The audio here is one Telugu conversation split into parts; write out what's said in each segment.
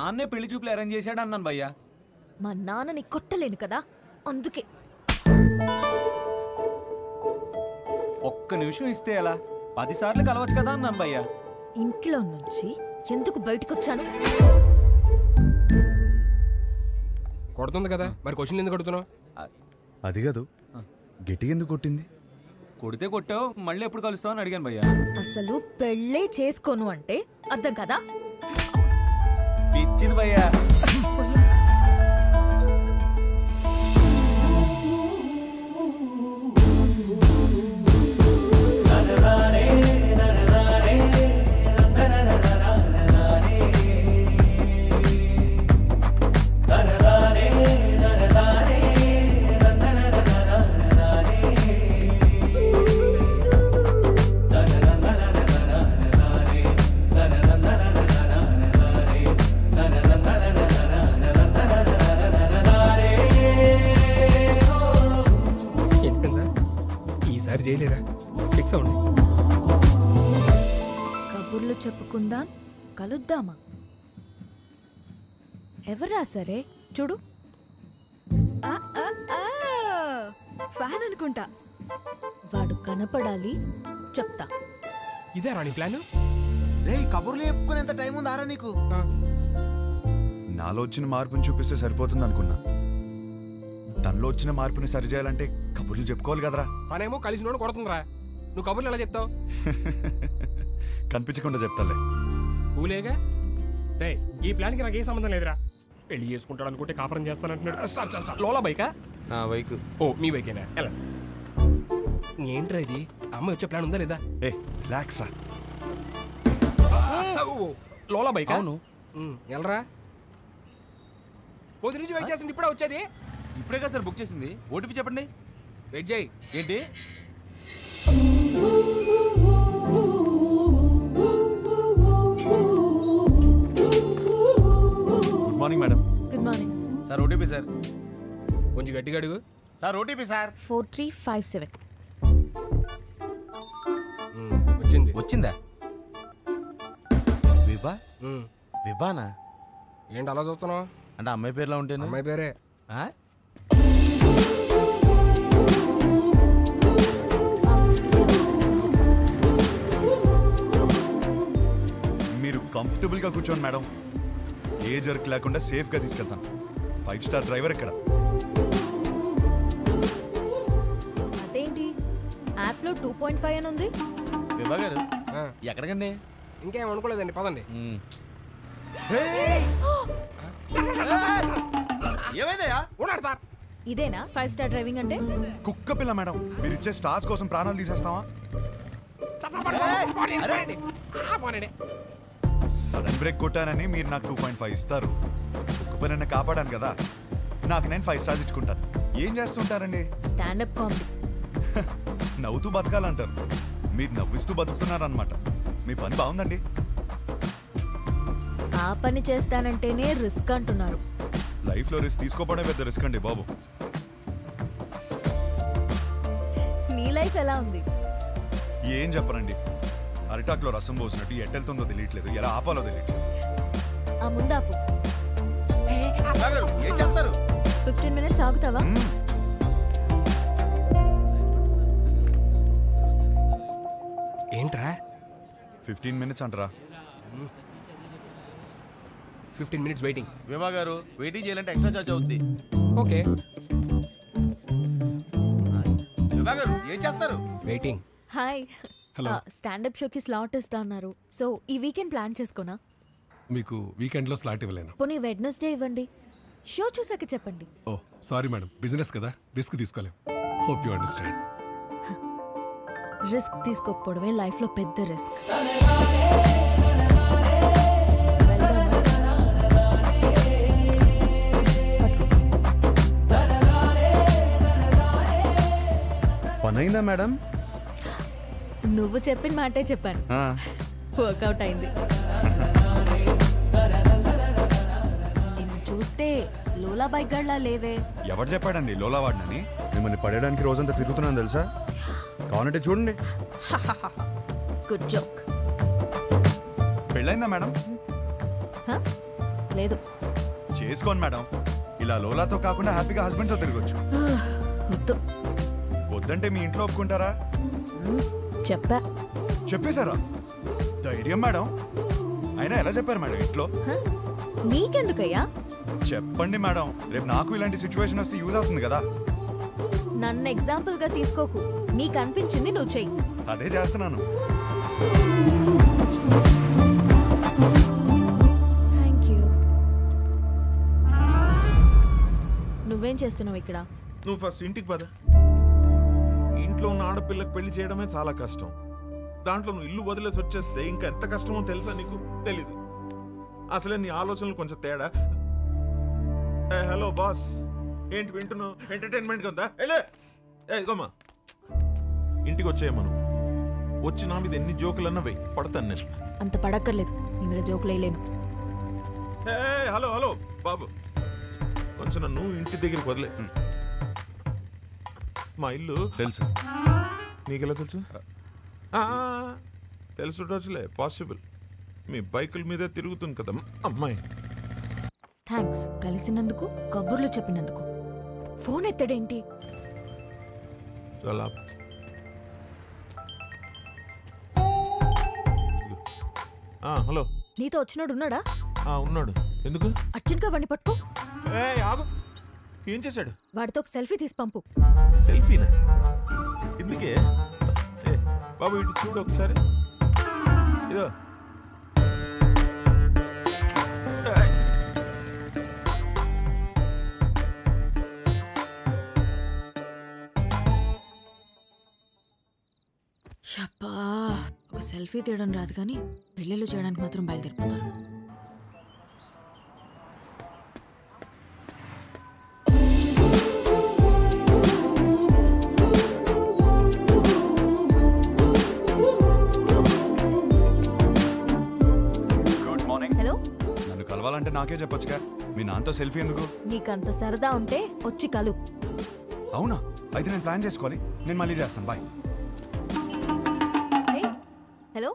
నాన్నే పెళ్లి చూపులు అరేంజ్ చేశాడు అన్నాను భయ్యా. మా నాన్నని కొట్టలేను కదా, అందుకే. ఒక్క నిమిషం ఇస్తే ఎలా? 10 సార్లు కలవచ్చు కదా అన్నాను భయ్యా. ఇంట్లో నుంచి ఎందుకు బయటకొచ్చాను? కొడుతుంది కదా, మరి క్వశ్చన్ ఎందుకు కొడుతున్నావు? అది కాదు, గిటి ఎందుకు కొట్టింది? కొడితే కొట్టావు, మళ్ళీ ఎప్పుడు కలుస్తావు అని అడిగాను భయ్యా. అసలు పెళ్ళే చేసుకోను అంటే అర్థం కదా? పిచ్చింది భయ్యా. కబుర్లు చెప్పుకుందాం, కలుద్దామా? ఎవరా సరే చూడు. ఫ్యాన్ అనుకుంటా. వాడు కనపడాలి, చెప్తా. ఇదే రాని ప్లాన్. కబుర్లు చెప్పుకునేంత టైం ఉందారా నీకు? నాలో వచ్చిన మార్పుని చూపిస్తే సరిపోతుంది అనుకున్నా. తనలో వచ్చిన మార్పుని సరిచేయాలంటే కబుర్లు చెప్పుకోవాలి కదరా. పనేమో కలిసి నోడు కొడుతుందిరా, నువ్వు కబుర్లు ఎలా చెప్తావు? కనిపించకుండా చెప్తాలే. ఊలేగా రే, ఈ ప్లాన్కి నాకు ఏ సంబంధం లేదురా. పెళ్లి చేసుకుంటాడు అనుకుంటే కాపురం చేస్తానంటున్నాడు. లోలా బైకా? నా బైక్. ఓ మీ బైకేనా? ఎలా ఏంట్రా ఇది? అమ్మాయి వచ్చే ప్లాన్ ఉందా లేదా? ఏ రిలాక్స్ రా. లోలా బైక్? అవును. ఎలరా పొద్దు నుంచి వెయిట్ చేస్తుంది, ఇప్పుడే వచ్చేది? ఇప్పుడే కదా సార్ బుక్ చేసింది. ఓటీపీ చెప్పండి. వెయిట్ చేయి. ఏంటి? Good morning madam. Good morning sir. OTP sir. కొంచెం గట్టిగా అడుగు. Sir OTP sir. 4357. వచ్చింది. వచ్చిందా? విభా? విభానా? ఏంటి అలా చూస్తున్నావు? అంటే అమ్మాయి పేరులో ఉంటేనే. అమ్మాయి పేరే. మీరు కంఫర్టబుల్ గా కూర్చోండి మేడం. ఏ జర్క్ లేకుండా సేఫ్ గా తీసుకెళ్తాను. 5 స్టార్ డ్రైవర్ ఇక్కడ. అదేంటి యాప్ లో 2.5 అని ఉంది? విభా గారు ఎక్కడికండి? ఇంకేం అనుకోలేదండి, పదండి. ఏమైందయ్యా? ఉన్నాడు సార్. ఇదేనా 5 స్టార్ డ్రైవింగ్ అంటే? కుక్క పిల్ల మేడం, మీరు ఇచ్చే స్టార్స్ కోసం ప్రాణాలు తీసేస్తావా? సడన్ బ్రేక్ కొట్టానని మీరు నాకు 2.5 ఇస్తారు. కుక్క పిల్లని కాపాడాను కదా, నాకు నేను 5 స్టార్స్ ఇచ్చుకుంటాను. ఏం చేస్తుంటారండి? Standup comedy. నవ్వుతూ బతకాలంటారు, మీరు నవ్విస్తూ బతుకుతున్నారనమాట. మీ పని బాగుందండి. ఆ పని చేస్తానంటేనే రిస్క్ అంటున్నారు. లైఫ్లో రిస్క్ తీసుకోవడమే పెద్ద రిస్క్ అండి బాబు. నీ లైఫ్ ఎలా ఉంది? ఏం చెప్పరండి, అరిటాక్లో రసం పోసినట్టు ఎట్టెళ్తుందో తెలియట్లేదు, ఎలా ఆపాలో తెలియట్లేదు. ఆ ముందాపు. ఏం చేస్తారు? 15 minutes ఆగుతావా? ఏంట్రా 15 minutes అంటారా? 15 minutes వెయిటింగ్. విభా గారు వెయిటింగ్ చేయాలంటే ఎక్స్ట్రా ఛార్జ్ అవుద్ది. ఓకే. విభా గారు ఏం చేస్తారు? వెయిటింగ్. హాయ్. స్టాండప్ షోకి స్లాట్ ఇస్తా అన్నారు. సో ఈ వీకెండ్ ప్లాన్ చేసుకోనా? మీకు వీకెండ్లో స్లాట్ ఇవ్వలేను. పోనీ వెడ్నెస్డే ఇవ్వండి. షో చూసాక చెప్పండి. ఓ సారీ మేడం, బిజినెస్ కదా, రిస్క్ తీసుకోలేం. Hope you understand. రిస్క్ తీసుకోకపోవడమే లైఫ్లో పెద్ద రిస్క్. పనైందా మేడం? నువ్వు చెప్పిన మాటే చెప్పాను. వర్కౌట్ అయింది. నిన్ను చూస్తే లోలా బైక్ గడ్లా లేవే. ఎవరు చెప్పాడండి లోలా వాడినని? మిమ్మల్ని పడేయడానికి రోజంతా తిరుగుతున్నాను తెలుసా. కావాలంటే చూడండి. Good joke. పెళ్ళైందా మేడం? లేదు. చేసుకోండి మేడం. ఇలా లోలాతో కాకుండా హ్యాపీగా హస్బెండ్తో తిరగొచ్చు. వద్దు. వద్దంటే మీ ఇంట్లో ఒప్పుకుంటారా? చెప్పా. చెప్పేశారా? ధైర్యం మేడం. అయినా ఎలా చెప్పారు మేడం ఇంట్లో? నీకెందుకయ్యా? చెప్పండి మేడం, రేపు నాకు ఇలాంటి సిచ్యువేషన్ వస్తే యూజ్ అవుతుంది కదా. నన్ను ఎగ్జాంపుల్ గా తీసుకోకు. నీకు అనిపించింది నువ్వు చెయ్యి. అదే చేస్తున్నాను. Thank you. నువ్వేం చేస్తున్నావు ఇక్కడ? నువ్వు ఫస్ట్ ఇంటికి పద. ఇంట్లో ఉన్న ఆడపిల్లకి పెళ్లి చేయడమే చాలా కష్టం. దాంట్లో నువ్వు ఇల్లు వదిలేసి వచ్చేస్తే ఇంకా ఎంత కష్టమో తెలుసా నీకు? తెలీదు. అసలే నీ ఆలోచనలు కొంచెం తేడా. హలో బాస్, ఏంటి వింటున్నావు? ఎంటర్టైన్మెంట్ ఉందా? ఇగోమ్మా, ఇంటికి వచ్చాయి మనం. వచ్చి నా మీద ఎన్ని జోకులన్నా వెయ్యి, పడతాను నేను. అంత పడక్కర్లేదు, నీ మీద జోకులు వేయలేను. హలో హలో బాబు, కొంచెం నన్ను ఇంటి దగ్గరికి వదిలే. మా ఇల్లు తెలుసు. నీకెలా తెలుసు? తెలుసులే, పాసిబుల్. మీ బైకుల మీదే తిరుగుతుంది కదా అమ్మాయి. థ్యాంక్స్ కలిసినందుకు, కబుర్లు చెప్పినందుకు. ఫోన్ ఎత్తడేంటి? చాలా. హలో, నీతో వచ్చినాడు ఉన్నాడా? ఉన్నాడు. ఎందుకు? అర్జెంట్ గా వాడిని పట్టుకో. ఆగు. ఏం చేశాడు? వాడితో ఒక సెల్ఫీ తీసి పంపు. సెల్ఫీనా? ఎందుకే? బాబు ఇటు చూడు ఒకసారి. ఇదో షప్పా, ఒక సెల్ఫీ తీయడం రాదు కానీ పెళ్ళిళ్ళు చేయడానికి మాత్రం బయలుదేరిపోతారు. Good morning. హలో. నన్ను కలవాలంటే నాకే చెప్పొచ్చుగా. మీ నాన్నతో సెల్ఫీ ఎందుకు? నీకంత సరదా ఉంటే వచ్చి కలు. అవునా? అయితే నేను ప్లాన్ చేసుకోవాలి. నేను మళ్ళీ చేస్తాను. బాయ్. హలో.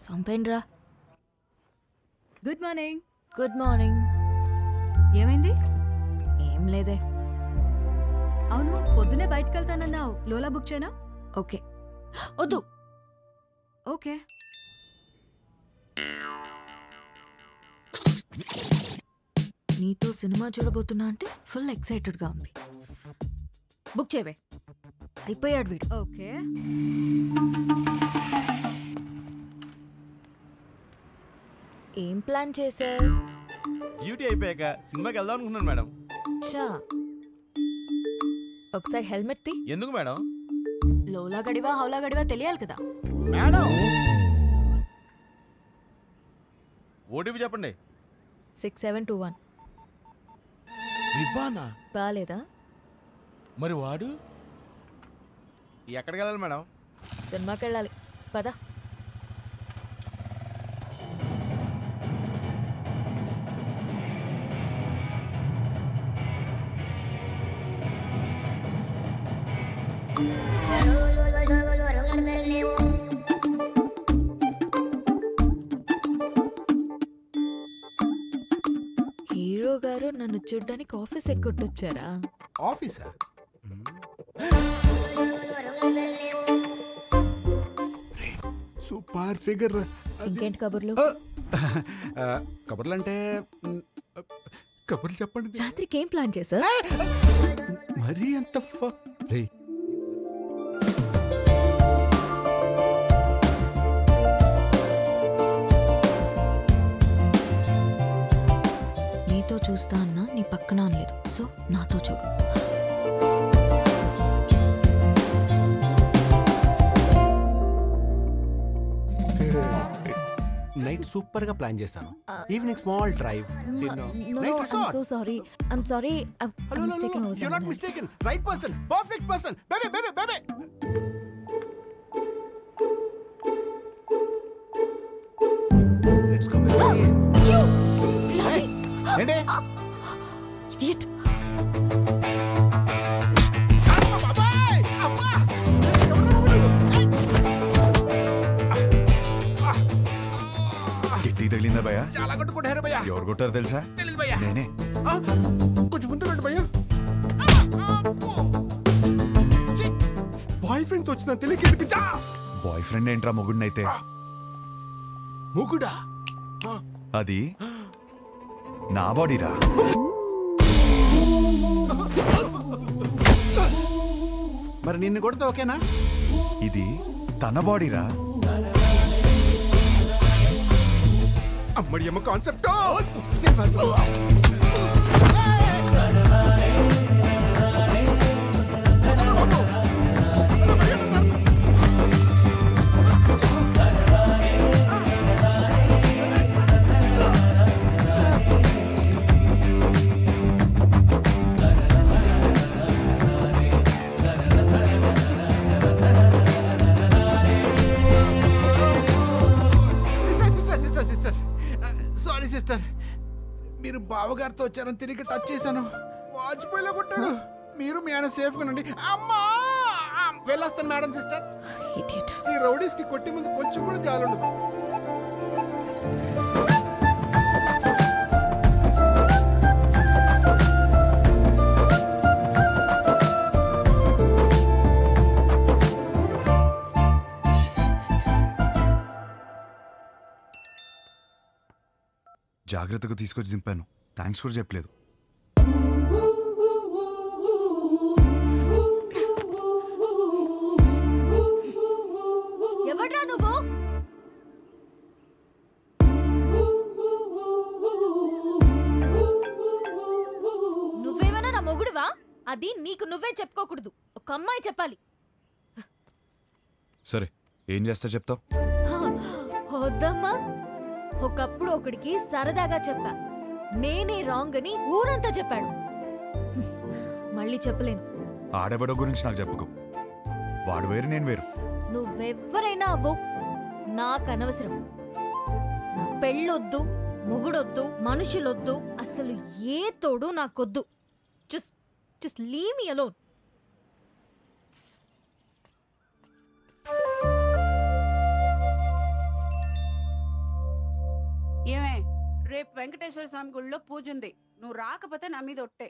సంపేండ్రా. Good morning. Good morning. ఏమైంది? ఏం లేదే. అవును, పొద్దునే బయటకు వెళ్తానన్నావు. లోలా బుక్ చేయనా? ఓకే. వద్దు. ఓకే. నీతో సినిమా చూడబోతున్నా అంటే ఫుల్ ఎక్సైటెడ్గా ఉంది. బుక్ చేయవే. అయిపోయాడు వీడు. ఓకే. ఏం ప్లాన్ చేశావు? డ్యూటీ అయిపోయాక సినిమాకి వెళ్దాం అనుకున్నాను మేడం. చా, ఒకసారి హెల్మెట్ తీ. ఎందుకు మేడం? లోలా గడివా హౌలా గడివా తెలియాలి కదా. మేడం ఓటీపీ చెప్పండి. 6721. వివానా? బాలేదా? మరి వాడు ఎక్కడికి వెళ్ళాలి మేడం? సినిమాకి వెళ్ళాలి. పద. హీరో గారు నన్ను చూడ్డానికి ఆఫీస్ ఎక్కొట్టొచ్చారా? ఆఫీసా? Super figure. ఇంకేంటి కబుర్లు? కబుర్లు అంటే కబుర్లు చెప్పండి. రాత్రికి ఏం ప్లాన్ చేశా? మరీ అంత రే. నీతో చూస్తా అన్నా నీ పక్కన అనలేదు. సో నాతో చూడు. నైట్ సూపర్ గా ప్లాన్ చేశాను. Evening small drive. So sorry. I'm sorry. You're not mistaken. Right person. Perfect person. Baby, baby, baby. Let's go, baby. You Hey, ఏంటి? idiot. గిట్టి తగిలిందా చాలా కొట్టుకుంటారు భయ్యా. ఎవరు కొట్టారు తెలుసా? తెలీదు భయ్యా. నేనే. కొంచెం ముందు రండి భయ్యా. బాయ్ ఫ్రెండ్ తో వచ్చిన తెలియక బాయ్ ఫ్రెండ్ ఏంట్రా మొగుడినైతే? ముగుడా? అది నా బాడీరా. మరి నిన్ను కొడితే ఓకేనా? ఇది తన బాడీరా. అమ్మడి అమ్మ కాన్సెప్ట్. సారీ సిస్టర్, మీరు బావగారితో వచ్చారని తిరిగి టచ్ చేశాను. వాజ్పేయిలో కొట్టాడు. మీరు మీ ఆయన సేఫ్ గా ఉండండి. అమ్మా వెళ్ళొస్తాను మేడం. సిస్టర్, ఈ రౌడీస్ కి కొట్టి ముందు కొంచెం కూడా జాలుండదు. జాగ్రత్తగా తీసుకొచ్చి దింపాను. థ్యాంక్స్ కూడా చెప్పలేదు. ఎవడ్రా నువ్వు? నువ్వేమైనా నా మొగుడువా? అది నీకు నువ్వే చెప్పుకోకూడదు, ఒక అమ్మాయి చెప్పాలి. సరే, ఏం చేస్తా చెప్తావు? వద్దమ్మా. ఒకప్పుడు ఒకడికి సరదాగా చెప్పా, నేనే రాంగ్ అని ఊరంతా చెప్పాడు. మళ్ళీ చెప్పలేను. ఆడబడో గురించి నాకు చెప్పుకో. వాడు వేరు, నేను వేరు. నువ్వెవ్వరైనా అవ్వు, నాకు అనవసరం. నా పెళ్ళొద్దు, మొగుడొద్దు, మనుషులొద్దు, అసలు ఏ తోడు నాకొద్దు. Just leave me alone. ఏమే, రేపు వెంకటేశ్వర స్వామి గుళ్ళో పూజ ఉంది. నువ్వు రాకపోతే నా మీద ఒట్టే.